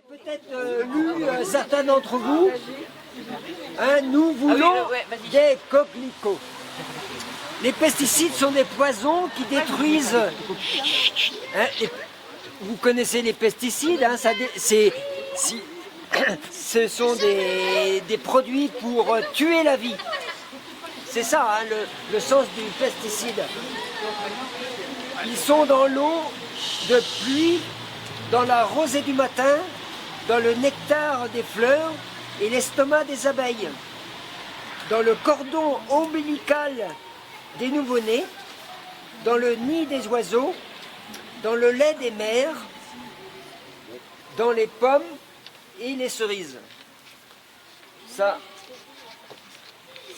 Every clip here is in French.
Peut-être lu certains d'entre vous, hein, nous voulons des coquelicots. Les pesticides sont des poisons qui détruisent. Hein, vous connaissez les pesticides, hein, ce sont des produits pour tuer la vie. C'est ça, hein, le sens du pesticide. Ils sont dans l'eau de pluie, dans la rosée du matin, dans le nectar des fleurs et l'estomac des abeilles, dans le cordon ombilical des nouveau-nés, dans le nid des oiseaux, dans le lait des mères, dans les pommes et les cerises. Ça,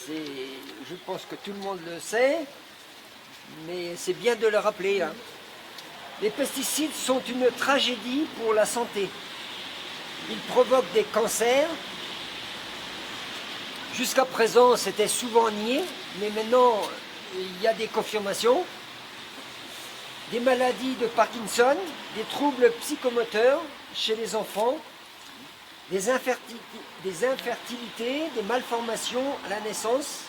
je pense que tout le monde le sait, mais c'est bien de le rappeler, hein. Les pesticides sont une tragédie pour la santé. Ils provoquent des cancers. Jusqu'à présent, c'était souvent nié, mais maintenant, il y a des confirmations. Des maladies de Parkinson, des troubles psychomoteurs chez les enfants, des infertilités, des malformations à la naissance.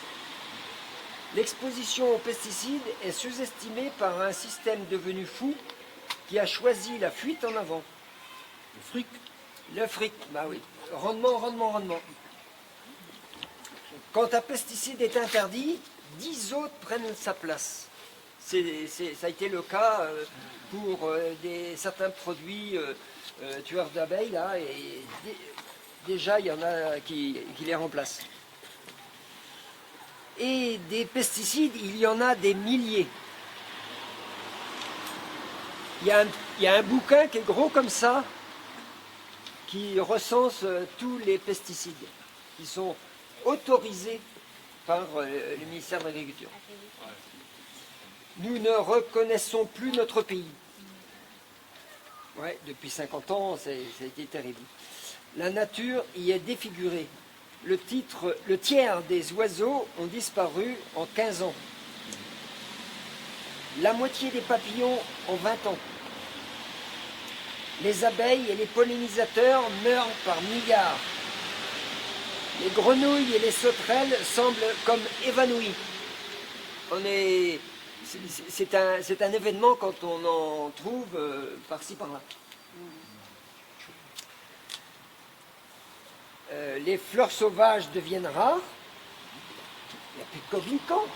L'exposition aux pesticides est sous-estimée par un système devenu fou qui a choisi la fuite en avant. Le fric. Le fric, bah oui. Rendement, rendement, rendement. Quand un pesticide est interdit, 10 autres prennent sa place. Ça a été le cas pour certains produits tueurs d'abeilles, là, et déjà il y en a qui les remplacent. Et des pesticides, il y en a des milliers. Il y a un bouquin qui est gros comme ça, qui recense tous les pesticides qui sont autorisés par le ministère de l'Agriculture. Nous ne reconnaissons plus notre pays. Ouais, depuis 50 ans, ça a été terrible. La nature y est défigurée. Le tiers des oiseaux ont disparu en 15 ans. La moitié des papillons en 20 ans. Les abeilles et les pollinisateurs meurent par milliards. Les grenouilles et les sauterelles semblent comme évanouies. C'est un événement quand on en trouve par-ci par-là. Les fleurs sauvages deviennent rares. Il n'y a plus de coquelicots.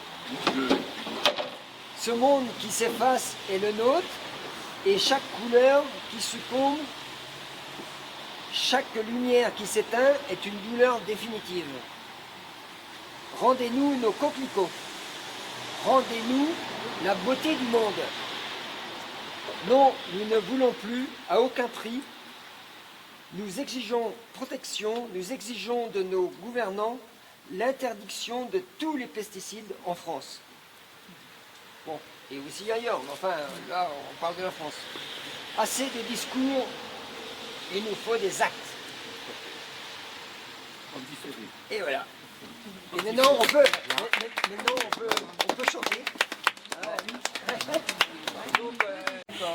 Ce monde qui s'efface est le nôtre, et chaque couleur qui succombe, chaque lumière qui s'éteint est une douleur définitive. Rendez-nous nos coquelicots. Rendez-nous la beauté du monde. Non, nous ne voulons plus, à aucun prix. Nous exigeons protection, nous exigeons de nos gouvernants l'interdiction de tous les pesticides en France. Bon, et aussi ailleurs, mais enfin, là, on parle de la France. Assez de discours, il nous faut des actes. Et voilà. Et maintenant, on peut chanter.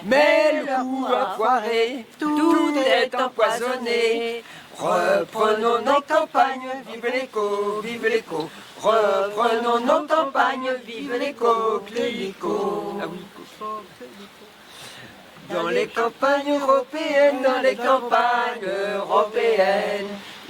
Mais le coup a foiré, tout est empoisonné. Reprenons nos campagnes, vive l'écho, vive l'écho. Reprenons nos campagnes, vive les coquelicots. Ah oui. Dans les campagnes européennes,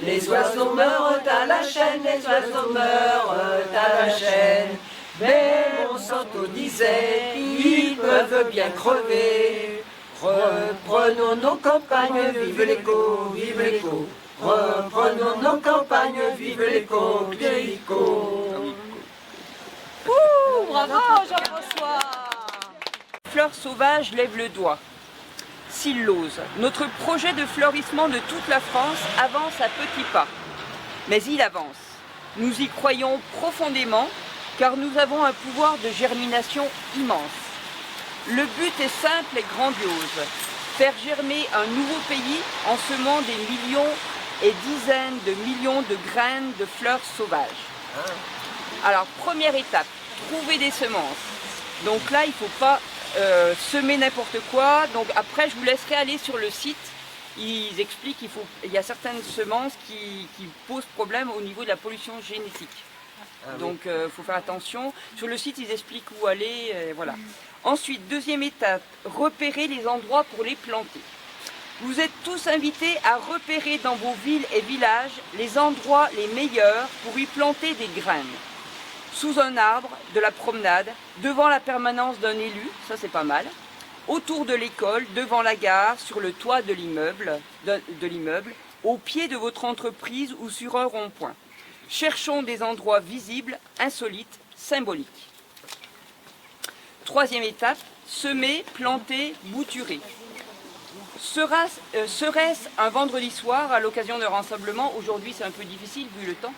les oiseaux meurent à la chaîne, les oiseaux meurent à la chaîne. Mais Monsanto disait, ils peuvent bien crever. Reprenons nos campagnes, vive l'écho, vive l'écho. Reprenons nos campagnes, vive les coquelicots. Ouh, bravo Jean-François. Fleurs sauvages lève le doigt. Sillose, notre projet de fleurissement de toute la France avance à petits pas. Mais il avance. Nous y croyons profondément car nous avons un pouvoir de germination immense. Le but est simple et grandiose. Faire germer un nouveau pays en semant des millions et dizaines de millions de graines de fleurs sauvages. Alors, première étape, trouver des semences. Donc là, il ne faut pas semer n'importe quoi. Donc après, je vous laisserai aller sur le site ils expliquent qu'il y a certaines semences qui posent problème au niveau de la pollution génétique. Donc il faut faire attention. Sur le site, ils expliquent où aller, voilà. Ensuite, deuxième étape, repérer les endroits pour les planter. Vous êtes tous invités à repérer dans vos villes et villages les endroits les meilleurs pour y planter des graines. Sous un arbre, de la promenade, devant la permanence d'un élu, ça c'est pas mal, autour de l'école, devant la gare, sur le toit de l'immeuble, au pied de votre entreprise ou sur un rond-point. Cherchons des endroits visibles, insolites, symboliques. Troisième étape, semer, planter, bouturer. Serait-ce un vendredi soir à l'occasion d'un rassemblement, aujourd'hui c'est un peu difficile vu le temps,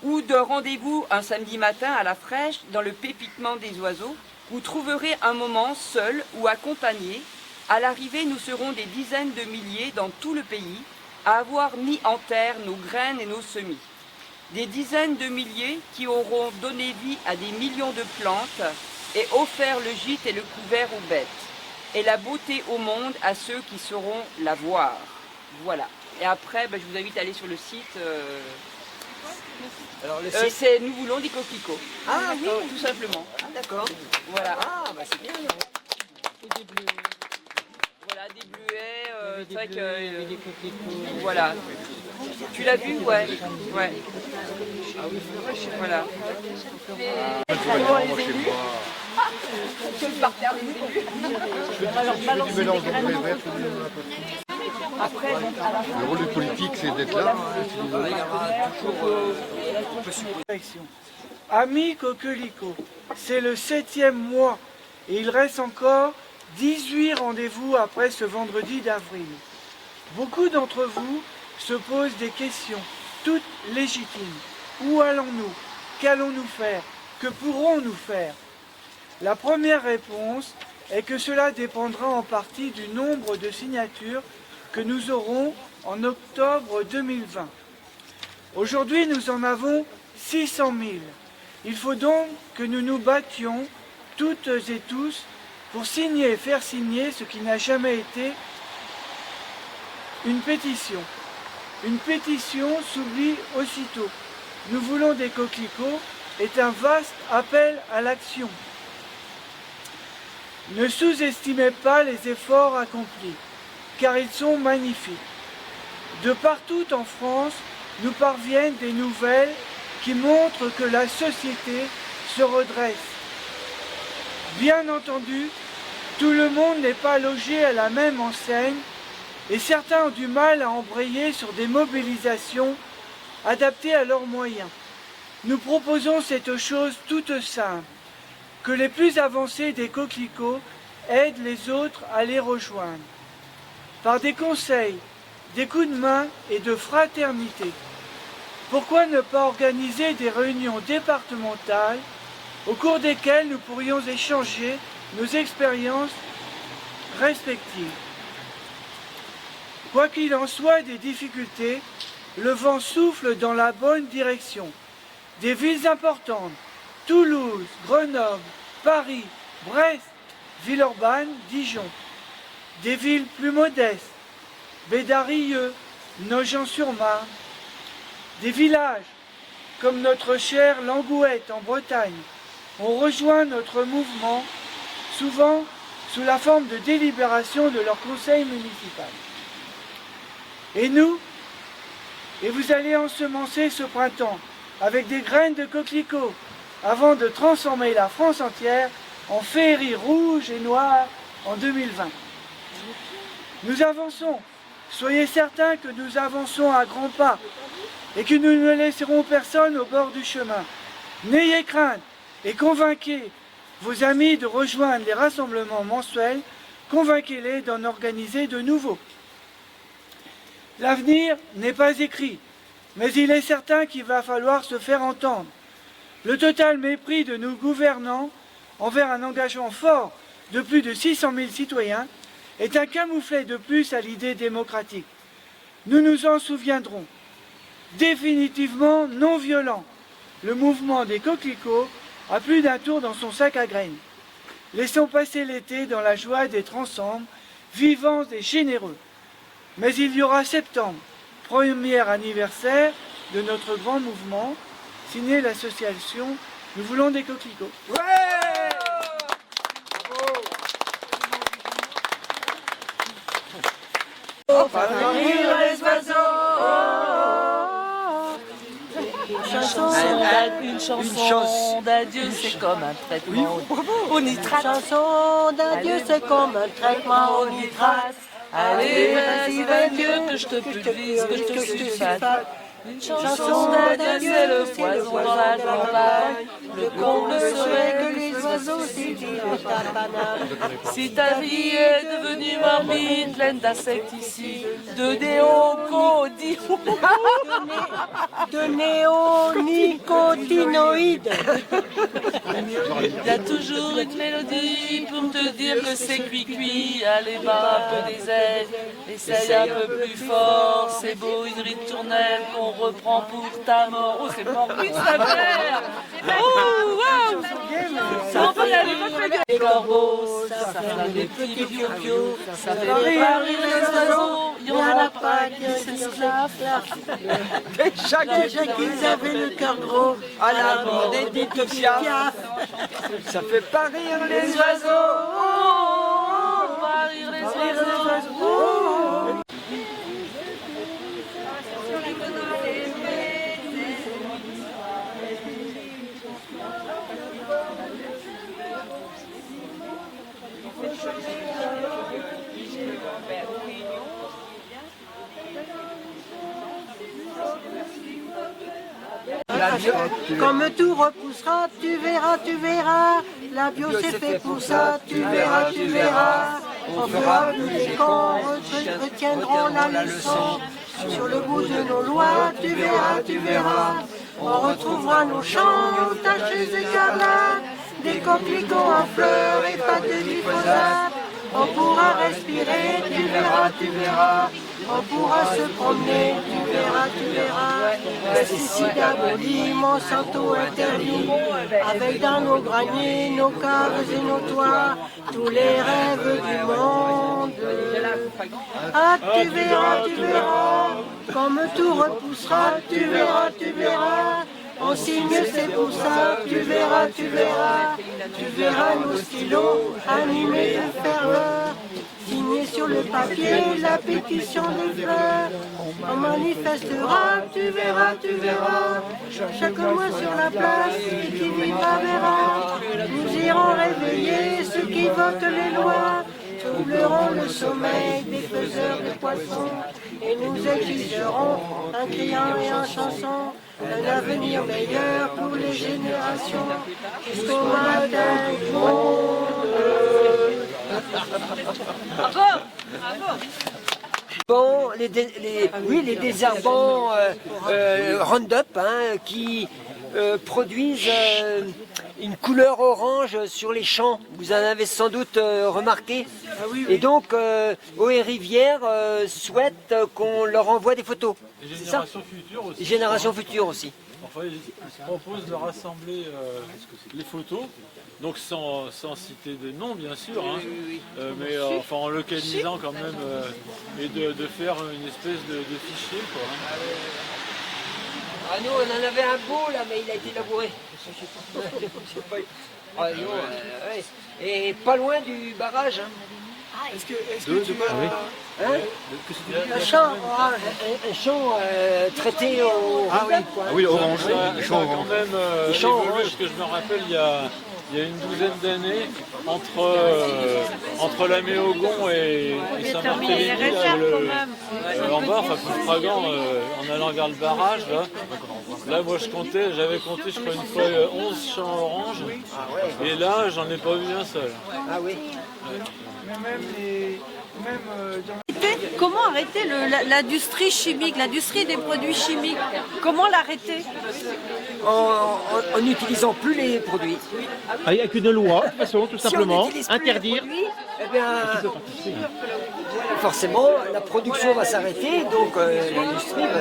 ou d'un rendez-vous un samedi matin à la fraîche dans le pépitement des oiseaux, vous trouverez un moment seul ou accompagné. À l'arrivée, nous serons des dizaines de milliers dans tout le pays à avoir mis en terre nos graines et nos semis. Des dizaines de milliers qui auront donné vie à des millions de plantes et offert le gîte et le couvert aux bêtes, et la beauté au monde à ceux qui sauront la voir. Voilà. Et après, je vous invite à aller sur le site. Alors le site, c'est Nous voulons des coquelicots. Ah oui, tout simplement. Ah d'accord. Voilà. Ah bah c'est bien. Voilà, des bleuets, c'est vrai que... voilà. Tu l'as vu? Ouais. Ouais. Voilà. Que le parterre des élus. Après, le rôle du politique, c'est d'être là. Amis coquelicots, c'est le 7e mois et il reste encore 18 rendez-vous après ce vendredi d'avril. Beaucoup d'entre vous se posent des questions, toutes légitimes. Où allons-nous? Qu'allons-nous faire? Que pourrons-nous faire? La première réponse est que cela dépendra en partie du nombre de signatures que nous aurons en octobre 2020. Aujourd'hui, nous en avons 600 000. Il faut donc que nous nous battions, toutes et tous, pour signer et faire signer ce qui n'a jamais été une pétition. Une pétition s'oublie aussitôt. Nous voulons des coquelicots est un vaste appel à l'action. Ne sous-estimez pas les efforts accomplis, car ils sont magnifiques. De partout en France, nous parviennent des nouvelles qui montrent que la société se redresse. Bien entendu, tout le monde n'est pas logé à la même enseigne et certains ont du mal à embrayer sur des mobilisations adaptées à leurs moyens. Nous proposons cette chose toute simple, que les plus avancés des coquelicots aident les autres à les rejoindre. Par des conseils, des coups de main et de fraternité. Pourquoi ne pas organiser des réunions départementales au cours desquelles nous pourrions échanger nos expériences respectives? Quoi qu'il en soit des difficultés, le vent souffle dans la bonne direction. Des villes importantes, Toulouse, Grenoble, Paris, Brest, Villeurbanne, Dijon. Des villes plus modestes, Bédarieux, Nogent-sur-Marne. Des villages, comme notre chère Langouette en Bretagne, ont rejoint notre mouvement, souvent sous la forme de délibération de leur conseil municipal. Et nous, et vous allez ensemencer ce printemps avec des graines de coquelicots, avant de transformer la France entière en féerie rouge et noire en 2020. Nous avançons, soyez certains que nous avançons à grands pas et que nous ne laisserons personne au bord du chemin. N'ayez crainte et convainquez vos amis de rejoindre les rassemblements mensuels, convainquez-les d'en organiser de nouveaux. L'avenir n'est pas écrit, mais il est certain qu'il va falloir se faire entendre. Le total mépris de nos gouvernants envers un engagement fort de plus de 600 000 citoyens est un camouflet de plus à l'idée démocratique. Nous nous en souviendrons. Définitivement non violent, le mouvement des coquelicots a plus d'un tour dans son sac à graines. Laissons passer l'été dans la joie d'être ensemble, vivants et généreux. Mais il y aura septembre, premier anniversaire de notre grand mouvement, signé l'association Nous voulons des coquelicots. Ouais! Bravo! Pour rire les oiseaux. Une chanson d'adieu, c'est comme un traitement au nitrate. Une chanson d'adieu, c'est comme un traitement au nitrate. Allez, vas-y, vas-y, que je te pulvérise, que je te sulfate. Une chanson d'adieu, c'est le poison dans la campagne. Le comble serait que les oiseaux s'y vivent ta banane. Si ta vie est devenue morbide, pleine d'insecticides, de néonicotinoïdes. Il y a toujours une mélodie pour te dire que c'est cuit-cuit. Allez, bat un peu des ailes, essaye un peu plus fort. C'est beau, une ritournelle qu'on reprend pour ta mort. Oh, c'est morbide, sa mère. Oh, waouh. On peut y aller, les corbeaux, ça fait des petits piou-piou, ça fait rire les oiseaux. Il y en a pas qui s'esclavent. Déjà qu'ils avaient le cœur gros, à la mort des petites piafs. Ça fait pas rire les oiseaux. On va rire les oiseaux. Comme tout repoussera, tu verras, tu verras. La bio c'est fait pour ça, tu verras, tu verras. On fera tous les camps, retiendront la leçon. Sur le bout de nos lois, tu verras, tu verras. On retrouvera nos champs, tachés écarlates, des coquelicots en fleurs et pas de glyphosate. On pourra respirer, tu verras, tu verras. On pourra se promener, tu verras, tu verras. Pesticides abolis, Monsanto interdit. Avec dans nos graniers, nos caves et nos toits, tous les rêves du monde. Ah, tu verras, tu verras. Comme tout repoussera, tu verras, tu verras. On signe, c'est pour ça, tu verras, tu verras. Tu verras nos stylos animés de ferveur. Signer sur le papier la pétition des fleurs. On manifestera, tu verras, tu verras. Chaque mois sur la place, et qui vivra verra. Nous irons réveiller ceux qui votent les lois. Troublerons le sommeil des faiseurs de poissons. Et nous exigerons, un criant et en chanson, un avenir meilleur pour les générations. Jusqu'au matin du monde. Bon, les désherbants Roundup qui produisent une couleur orange sur les champs. Vous en avez sans doute remarqué. Ah oui, oui. Et donc, Eau et Rivière souhaitent qu'on leur envoie des photos. Les C'est ça? générations futures aussi. Les générations futures aussi. Enfin, ils proposent de rassembler les photos, donc sans citer de nom bien sûr, hein, mais enfin, en localisant quand même et de faire une espèce de fichier, quoi, hein. Ah nous, on en avait un beau là, mais il a été labouré. Ah, non, ouais. Et pas loin du barrage. Hein. Est-ce que tu vas... Un champ, un champ traité au Roundup, quoi. Ah oui, orange. Ça champs a quand orange. même champs évolué, orange. parce que je me rappelle il y a une douzaine d'années, entre la Méogon et Saint-Barthélemy, en bas, enfin plus Fragan, en allant vers le barrage, là moi j'avais compté je crois une fois 11 champs oranges, et là j'en ai pas vu un seul. Ah oui. Mais même dans... Comment arrêter l'industrie chimique, l'industrie des produits chimiques? Comment l'arrêter? En n'utilisant plus les produits. Avec une loi, de toute façon, tout Si on simplement, n'utilise plus interdire. les produits, eh bien, forcément, la production va s'arrêter, donc l'industrie va...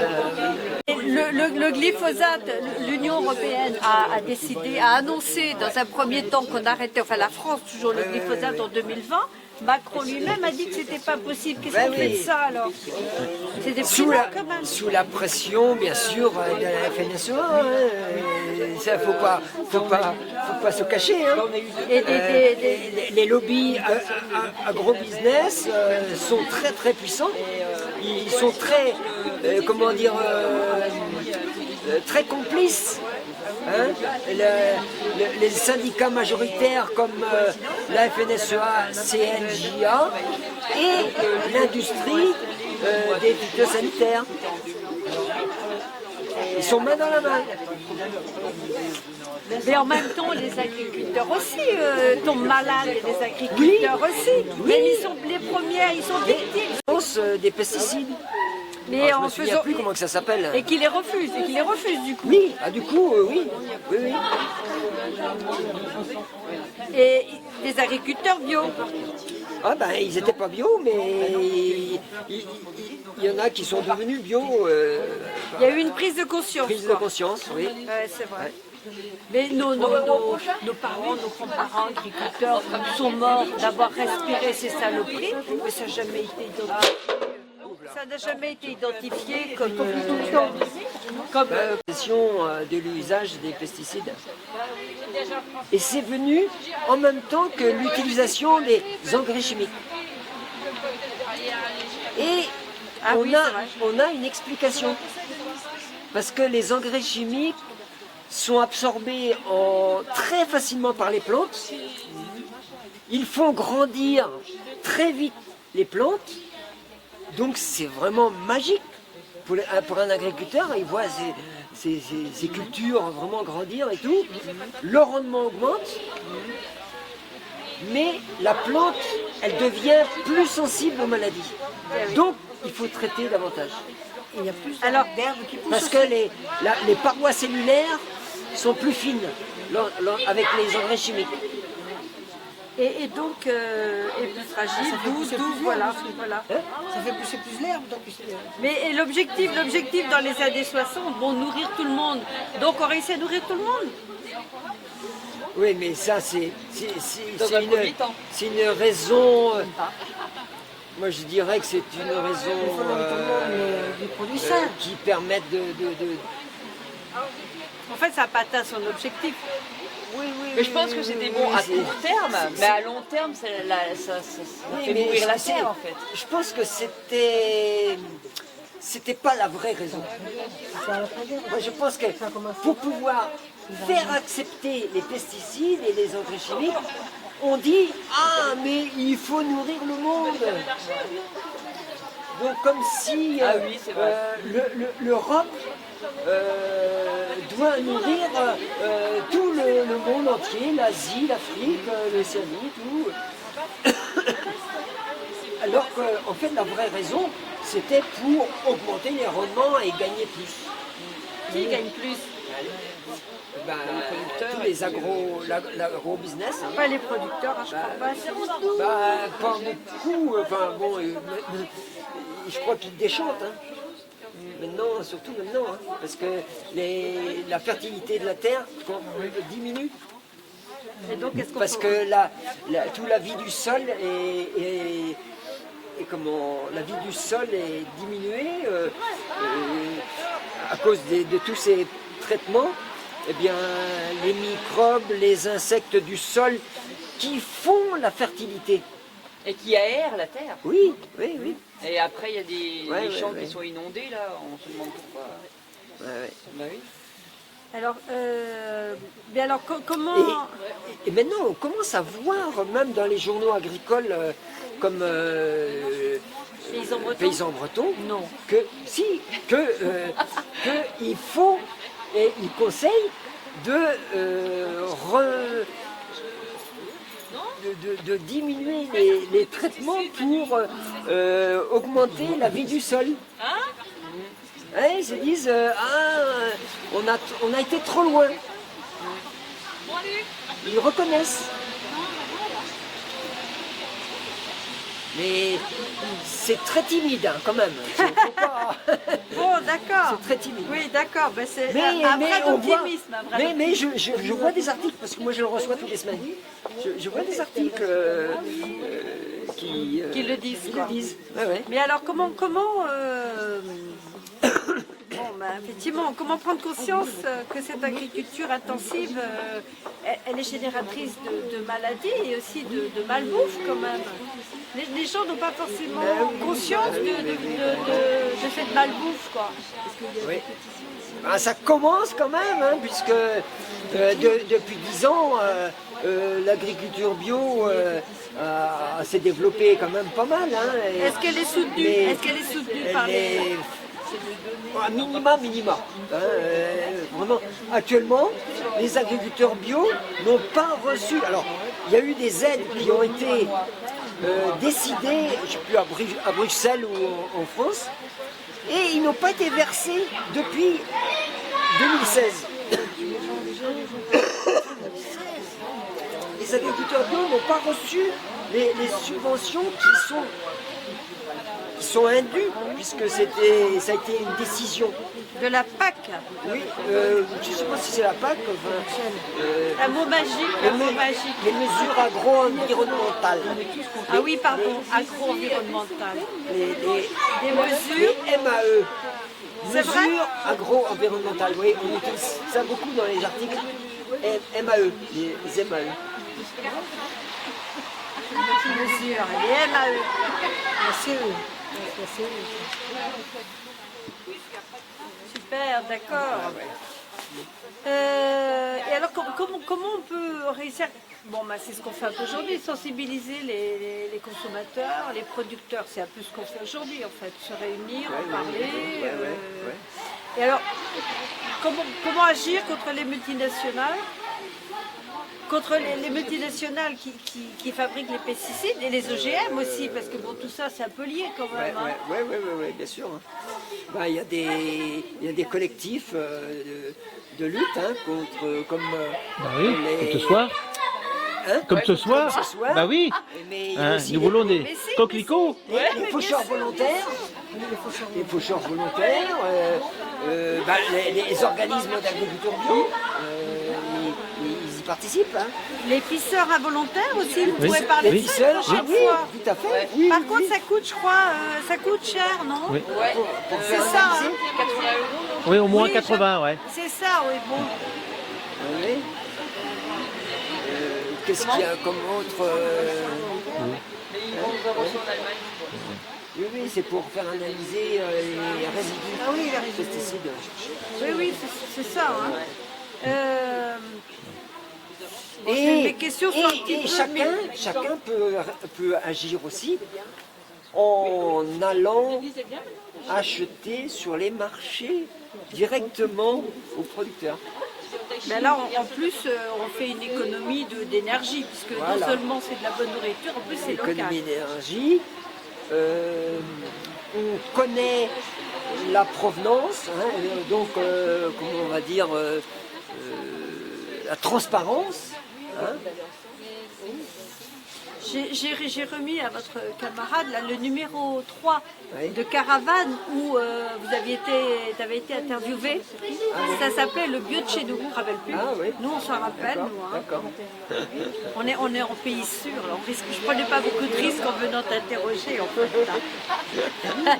Le glyphosate, l'Union européenne a annoncé dans un premier temps qu'on arrêtait, enfin la France toujours le glyphosate en 2020. Macron lui-même a dit que c'était pas possible. Qu'est-ce Ben qu'on fait de oui. ça alors? C'est des Sous primaires la, quand même. sous la pression, bien sûr, de la FNSEA. Ça, faut pas se cacher. Hein. Et Les lobbies agro-business sont très très puissants. Ils sont très, comment dire, très complices. Hein. Les syndicats majoritaires comme la FNSEA, CNJA et l'industrie des phytosanitaires. Ils sont main dans la main. Mais en même temps, les agriculteurs aussi tombent malades, et les agriculteurs aussi. Oui. Mais ils sont les premiers, ils sont victimes. Des pesticides. Mais Alors, je en me souviens faisant plus comment que ça s'appelle. et qui les refusent, du coup. Oui, du coup, oui. Oui. Et les agriculteurs bio. Ah ben, ils n'étaient pas bio, mais il y en a qui sont devenus bio. Il y a eu une prise de conscience. Prise de quoi. conscience, oui. Ouais, c'est vrai. Mais nos parents, nos grands-parents agriculteurs sont morts d'avoir respiré ces saloperies, mais ça n'a jamais été identifié. Ça n'a jamais été identifié comme Question de l'usage des pesticides. Et c'est venu en même temps que l'utilisation des engrais chimiques. Et on a une explication. Parce que les engrais chimiques sont absorbés très facilement par les plantes. Ils font grandir très vite les plantes. Donc c'est vraiment magique pour un agriculteur. Il voit ses cultures vraiment grandir et tout. Le rendement augmente. Mais la plante, elle devient plus sensible aux maladies. Donc il faut traiter davantage. Il y a plus Alors, d'herbes qui poussent. Parce que les parois cellulaires sont plus fines avec les engrais chimiques. et donc, et plus fragile, voilà. Ça fait pousser plus l'herbe. Donc, Mais et l'objectif dans les années 60, bon, nourrir tout le monde. Donc on réussit à nourrir tout le monde. Oui, mais ça, c'est une raison. Moi, je dirais que c'est une raison des produits sains. qui permettent de. En fait, ça n'a pas atteint son objectif. Mais je pense que c'était bon à court terme, mais à long terme, ça fait mourir la terre en fait. Je pense que c'était pas la vraie raison. Moi, je pense que pour pouvoir faire accepter les pesticides et les engrais chimiques, on dit « Ah, mais il faut nourrir le monde !» Donc comme si l'Europe doit nourrir tout le monde entier, l'Asie, l'Afrique, l'Océanie, tout. Alors qu'en fait, la vraie raison, c'était pour augmenter les rendements et gagner plus. Qui gagne plus? Ben, tous les l'agro-business. Hein. Pas les producteurs, je crois pas. Pas beaucoup. Enfin bon, je crois qu'ils déchantent. Hein. Maintenant, surtout maintenant, hein, parce que la fertilité de la terre diminue. Et donc, parce que toute la vie du sol la vie du sol est diminuée à cause de tous ces traitements. Eh bien, les microbes, les insectes du sol qui font la fertilité. Et qui aèrent la terre. Oui. Et après, il y a des champs qui sont inondés, là, on se demande pourquoi. Bah oui. Alors, comment... Et maintenant, on commence à voir, même dans les journaux agricoles comme Paysans Bretons, non. Il faut, et il conseille de diminuer les traitements pour augmenter la vie du sol. Ils se disent on a été trop loin. Ils reconnaissent. Mais c'est très timide hein, quand même. Faut pas... Bon, d'accord. C'est très timide. Oui, d'accord. Ben c'est mais un vrai optimisme. Mais je vois des articles, parce que moi je le reçois toutes les semaines. Je vois des articles qui le disent. qui quoi. le disent. Ouais, ouais. Mais alors comment bon, effectivement, comment prendre conscience que cette agriculture intensive, elle est génératrice de maladies et aussi de malbouffe quand même. Les gens n'ont pas forcément conscience de cette malbouffe, quoi. Oui. Ben, ça commence quand même, hein, puisque depuis 10 ans, l'agriculture bio s'est développée quand même pas mal. Hein, Est-ce qu'elle est soutenue? Est-ce qu'elle est soutenue par les... Minima. Hein, vraiment, actuellement, les agriculteurs bio n'ont pas reçu. Alors, il y a eu des aides qui ont été décidées, je ne sais plus à Bruxelles ou en France, et ils n'ont pas été versés depuis 2016. Les agriculteurs bio n'ont pas reçu les subventions qui sont indues, puisque ça a été une décision. De la PAC. Oui, je ne sais pas si c'est la PAC. Un mot magique, un mot magique. Les mesures agro-environnementales. Ah oui, pardon, agro-environnementales. Des mesures MAE. C'est vrai? Mesures agro-environnementales, oui, on utilise ça beaucoup dans les articles. MAE, les MAE. Mesures, les MAE. Super, d'accord. Et alors, comment on peut réussir? Bon, bah, c'est ce qu'on fait un peu aujourd'hui, sensibiliser les consommateurs, les producteurs. C'est un peu ce qu'on fait aujourd'hui, en fait, se réunir, en parler. Et alors, comment agir contre les multinationales? Contre les multinationales qui fabriquent les pesticides et les OGM aussi, parce que bon, tout ça c'est un peu lié quand même. Oui, bien sûr. Ben, il y a des collectifs de lutte hein, contre comme oui, comme ce soir. Hein comme ce soir. Bah oui. Mais Hein, nous voulons des coquelicots. Les faucheurs volontaires. Les faucheurs volontaires. Ben, les organismes d'agriculture bio. Ils y participent. Hein. Les pisseurs involontaires aussi, vous Oui. pouvez parler Oui. de ça Pisseurs, chaque oui, fois. tout à fait. Oui, Par oui, contre, oui. ça coûte, je crois, ça coûte cher, non? Oui. C'est ça, hein. Oui, au moins Oui, 80, ouais. C'est ça, oui, bon. Oui. Qu'est-ce qu'il y a comme autre Oui, c'est pour faire analyser les résidus. Ah oui, les résidus. Pesticides. Oui, c'est ça. Hein. Bon, Et, les questions sont un petit et peu chacun peut agir aussi en allant acheter sur les marchés directement aux producteurs. Ben là, en plus, on fait une économie d'énergie, puisque Voilà. non seulement c'est de la bonne nourriture, en plus c'est local. Économie d'énergie, on connaît la provenance, hein, donc comment on va dire la transparence. Hein. J'ai remis à votre camarade là, le numéro 3 Oui. de Caravane où vous avez été interviewé. Ça s'appelait Le bio de chez nous, on ne se rappelle plus. Ah, oui. Nous on s'en rappelle, nous. Hein. D'accord. On est en pays sûr, là. Je ne prenais pas beaucoup de risques en venant t'interroger en fait. Hein.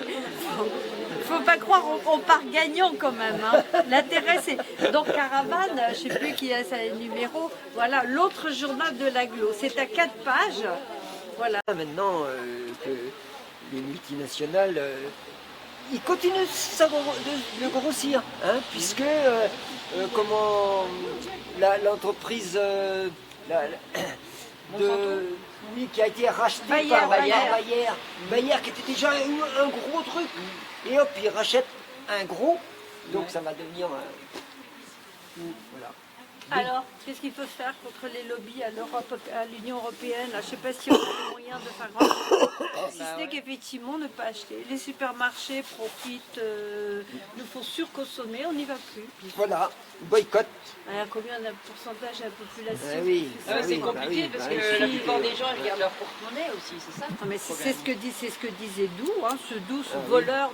Faut pas croire, on part gagnant quand même. Hein. L'intérêt c'est. Donc Caravane, je ne sais plus qui a ce numéro, voilà, l'autre journal de l'aglo. C'est à 4 pages. Voilà. Maintenant que les multinationales, ils continuent de grossir, hein, puisque comment l'entreprise oui, qui a été rachetée par Bayer, qui était déjà un gros truc, et hop, ils rachètent un gros, donc ça va devenir voilà. Alors, qu'est-ce qu'il faut faire contre les lobbies à l'Europe, à l'Union européenne? Là, je ne sais pas si on a les moyens de faire grand-chose. Si ce n'est qu'effectivement ne pas acheter. Les supermarchés profitent, nous font surconsommer, on n'y va plus. Voilà, boycott. Alors, combien d'un pourcentage de la population? Ah oui, C'est compliqué parce que la plupart des gens ils gardent leur porte-monnaie aussi, c'est ça? Non, mais c'est ce que disait Doux, hein, ce voleur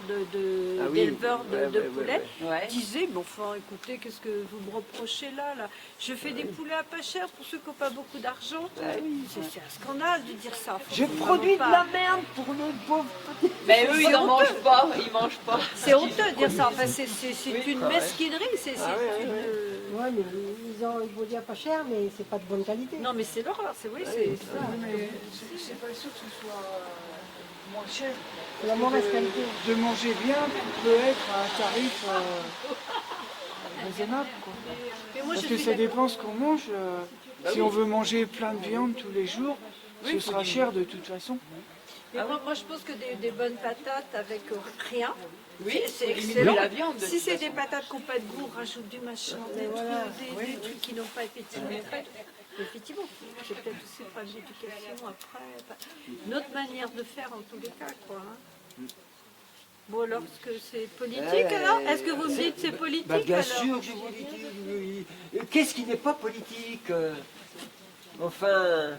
d'éleveurs de poulets, disait, bon, enfin, écoutez, qu'est-ce que vous me reprochez là Je fais des poulets à pas cher pour ceux qui n'ont pas beaucoup d'argent. C'est un scandale de dire ça. Je produis de la merde pour les pauvres petits. Mais eux, ils n'en mangent pas, ils mangent pas. C'est honteux de dire ça. Enfin, c'est une mesquinerie. Ouais, mais ils vont dire pas cher, mais c'est pas de bonne qualité. Non, mais c'est l'horreur. C'est oui, c'est. Mais c'est pas sûr que ce soit moins cher. C'est la mauvaise qualité. De manger bien peut être à un tarif raisonnable, quoi. Mais moi, Parce je que suis ça d'accord. dépend ce qu'on mange. Si on veut manger plein de viande tous les jours, ce sera cher de toute façon. Mais moi, je pense que des bonnes patates avec rien, Oui, c'est limite excellent. de la viande, de Si toute c'est des façon. patates qui n'ont pas de goût, rajoute du machin, des trucs qui n'ont pas effectivement. Effectivement, c'est peut-être aussi pas l'éducation après. Une autre manière de faire en tous les cas, quoi. Hein. Bon, alors, est-ce que c'est politique alors? Est-ce que vous me dites que c'est politique Bah, bien alors? sûr que c'est politique. Oui. Qu'est-ce qui n'est pas politique Enfin,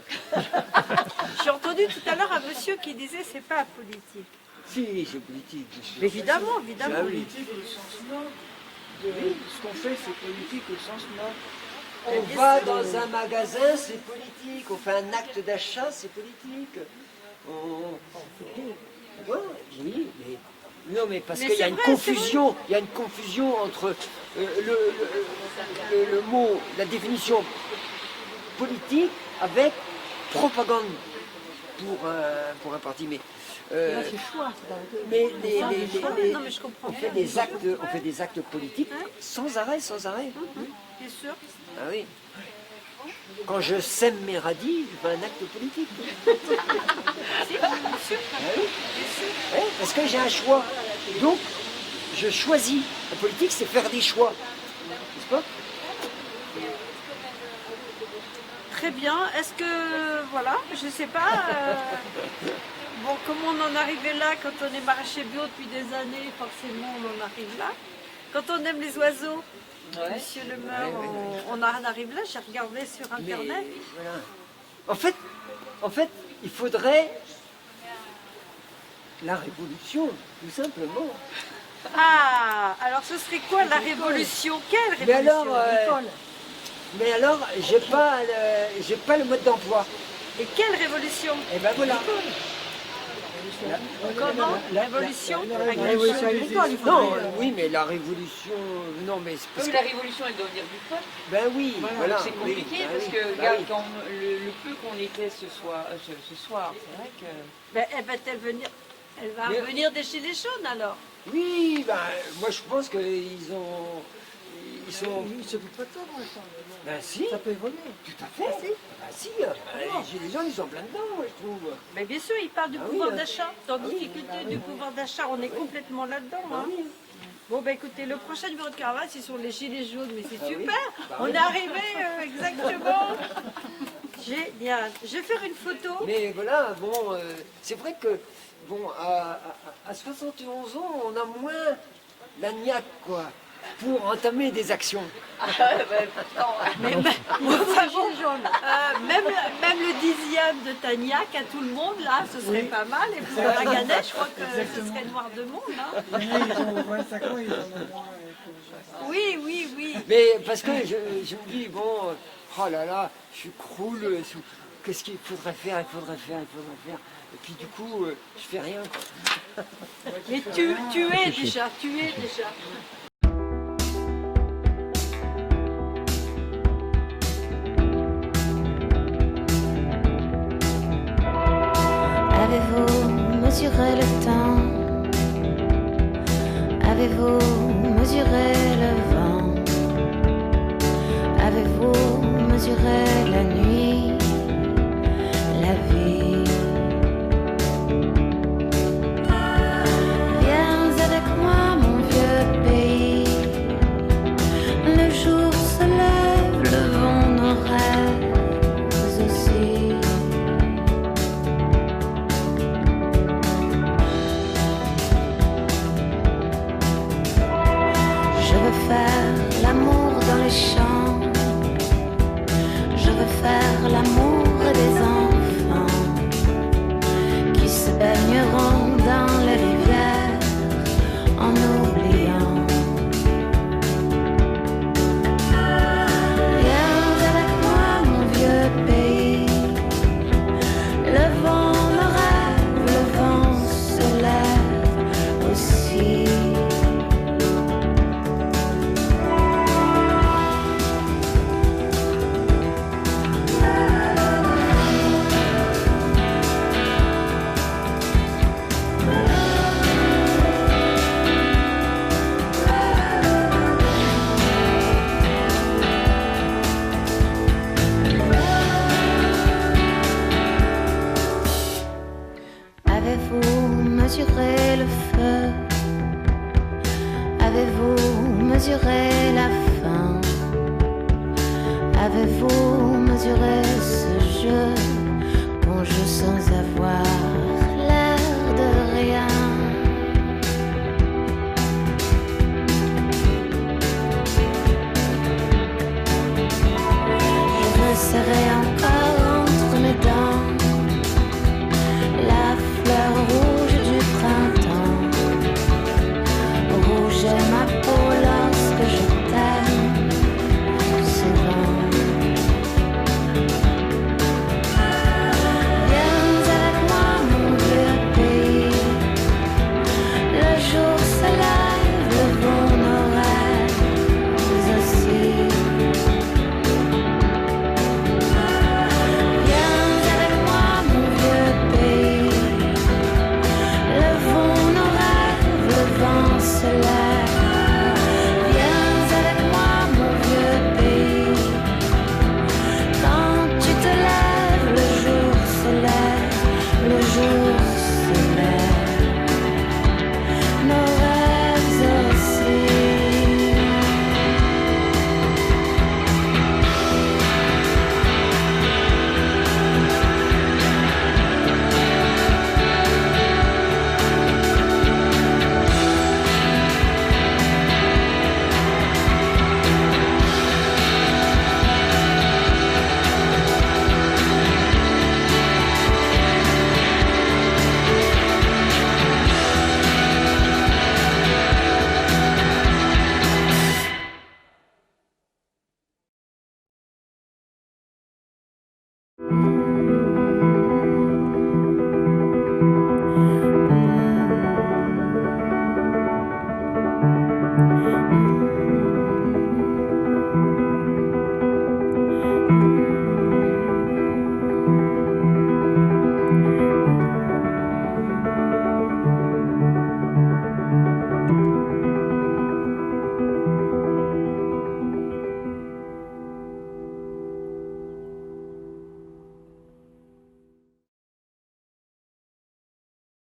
J'ai entendu tout à l'heure un monsieur qui disait c'est pas politique. si, c'est politique. bien sûr. Mais évidemment, évidemment. Ah oui. Politique au sens noble. Ce qu'on fait, c'est politique au sens noble. On va dans un magasin, c'est politique. On fait un acte d'achat, c'est politique. Ouais, oui, mais... Non, mais parce Mais qu'il y a c'est une vrai, confusion. Il y a une confusion entre le mot, la définition politique avec propagande pour un parti. Mais Là, c'est choix. mais Non, mais je comprends on bien. fait des actes politiques sans arrêt. Bien sûr. Ah oui. Quand je sème mes radis, je fais un acte politique. Ah oui. Ouais, parce que j'ai un choix. Donc, je choisis. La politique, c'est faire des choix. N'est-ce pas? Très bien. Est-ce que, voilà, je sais pas. Bon, comment on en arrivait là quand on est maraîcher bio depuis des années, forcément on en arrive là. Quand on aime les oiseaux, Monsieur Le Meur, on en arrive là. J'ai regardé sur Mais, Internet. voilà. En fait, il faudrait la révolution, tout simplement. Ah, alors ce serait quoi la révolution? Quelle Mais révolution? alors, j'ai pas le mode d'emploi. Et quelle révolution? Et ben voilà. Comment? Révolution? La révolution agricole, il faut Non, oui, mais la révolution, non, mais c'est parce Oui, que, la révolution, elle doit venir du peuple. ben oui, voilà. C'est compliqué oui, ben parce oui, que, ben regarde, oui. quand le peu qu'on était ce soir, c'est vrai que... Ben, elle va-t-elle venir? Elle va Mais- revenir des gilets jaunes alors? Oui, ben, moi je pense qu'ils sont. Il s'occupe pas de ça pour l'instant. Ben si, Ça peut évoluer. tout à fait. Ben si, les gilets jaunes, ils sont plein dedans, moi je trouve. Mais bien sûr, il parle du Ah oui, pouvoir hein. d'achat. Dans difficulté du pouvoir d'achat, on est complètement là-dedans. Hein. Bon, ben écoutez, le prochain numéro de Caravane, c'est sur les gilets jaunes, mais c'est super. On est arrivé exactement. Génial. Je vais faire une photo. Mais voilà, bon, c'est vrai que, bon, à 71 ans, on a moins la niaque, quoi, pour entamer des actions. Même le 10e de Tagnac à tout le monde, là, ce serait pas mal. Et pour la Ganette, je crois que ce serait noir de monde. Hein. Ils ont 25 ans, ils en ont moins que... Oui. Mais parce que je me dis, bon, oh là là, je croule, qu'est-ce qu'il faudrait faire, Et puis du coup, je fais rien, quoi. Mais tu es déjà. Avez-vous mesuré le temps? Avez-vous mesuré le vent? Avez-vous mesuré la nuit, la vie? Viens avec moi, mon vieux pays. Le jour se lève, le vent nos rêves aussi. Je veux faire l'amour dans les champs. Je veux faire l'amour des enfants. mesuré le feu? Avez-vous mesuré la fin? Avez-vous mesuré ce jeu qu'on joue sans avoir